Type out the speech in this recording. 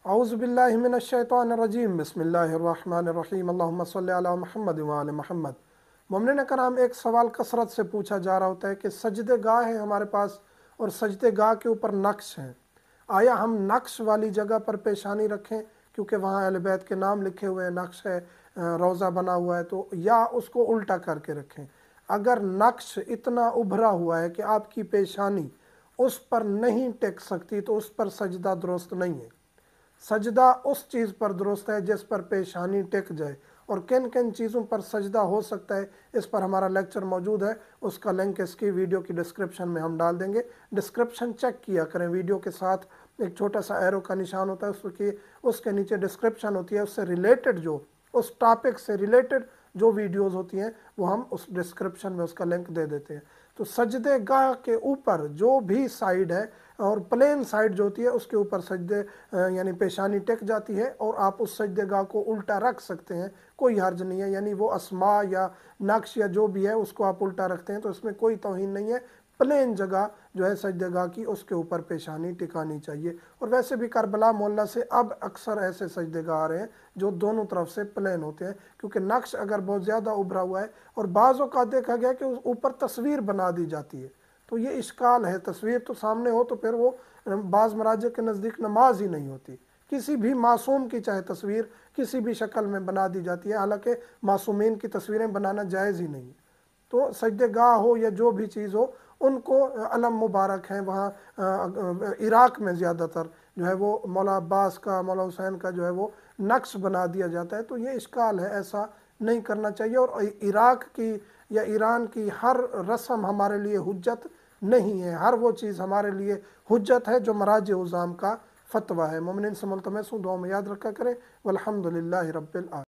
اعوذ باللہ من الشیطان الرجیم بسم اللہ الرحمن الرحیم اللہم صلی علی محمد وآل محمد۔ مومنین کرام، ایک سوال کثرت سے پوچھا جا رہا ہوتا ہے کہ سجدے گاہ ہے ہمارے پاس اور سجدے گاہ کے اوپر نقش ہیں، آیا ہم نقش والی جگہ پر پیشانی رکھیں کیونکہ وہاں اہل بیت کے نام لکھے ہوئے ہیں، نقش ہے، روضہ بنا ہوا ہے، تو یا اس کو الٹا کر کے رکھیں؟ اگر نقش اتنا ابھرا ہوا ہے کہ آپ کی پیشانی اس پر نہیں ٹک سکتی تو اس پر سجدہ درست نہیں ہے۔ سجدہ اس چیز پر درست ہے جس پر پیشانی ٹک جائے، اور کن کن چیزوں پر سجدہ ہو سکتا ہے اس پر ہمارا لیکچر موجود ہے، اس کا لنک اس کی ویڈیو کی ڈسکرپشن میں ہم ڈال دیں گے۔ ڈسکرپشن چیک کیا کریں، ویڈیو کے ساتھ ایک چھوٹا سا ایرو کا نشان ہوتا ہے، اس کے نیچے ڈسکرپشن ہوتی ہے، اس سے ریلیٹڈ اس ٹاپک سے ریلیٹڈ جو ویڈیوز ہوتی ہیں وہ ہم اس ڈسکرپشن میں اس کا لنک دے دیتے ہیں۔ تو سجدے گاہ کے اوپر جو بھی سائیڈ ہے اور پلین سائیڈ جو ہوتی ہے اس کے اوپر سجدے یعنی پیشانی ٹک جاتی ہے، اور آپ اس سجدے گاہ کو الٹا رکھ سکتے ہیں، کوئی حرج نہیں ہے۔ یعنی وہ اسماء یا نقش یا جو بھی ہے اس کو آپ الٹا رکھتے ہیں تو اس میں کوئی توہین نہیں ہے۔ پلین جگہ جو ہے سجدے گاہ کی، اس کے اوپر پیشانی ٹکانی چاہیے۔ اور ویسے بھی کربلا محلہ سے اب اکثر ایسے سجدے گاہ آ رہے ہیں جو دونوں طرف سے پلین ہوتے ہیں، کیونکہ نقش اگر بہت زیادہ ابھرا ہوا ہے، اور بعض اوقات دیکھا گیا کہ اوپر تصویر بنا دی جاتی ہے، تو یہ اشکال ہے۔ تصویر تو سامنے ہو تو پھر وہ بعض مراجع کے نزدیک نماز ہی نہیں ہوتی۔ کسی بھی معصوم کی چاہے تصویر کسی بھی شکل میں بنا دی جاتی ہے، حالانکہ معصومین کی تصویریں بنانا جائز ہی نہیں ہے۔ تو سجدے گاہ ہو یا جو بھی چیز ہو، ان کو علم مبارک ہیں وہاں عراق میں زیادہ تر جو ہے وہ مولا عباس کا، مولا حسین کا جو ہے وہ نقش بنا دیا جاتا ہے، تو یہ اشکال ہے، ایسا نہیں کرنا چاہیے۔ اور عراق کی یا ایران کی ہر رسم ہمارے لیے حجت نہیں ہے، ہر وہ چیز ہمارے لیے حجت ہے جو مراجع عظام کا فتویٰ ہے۔ مومنین سے ملتمس ہوں، دعا میں یاد رکھا کریں۔ والحمدللہ رب العالمین۔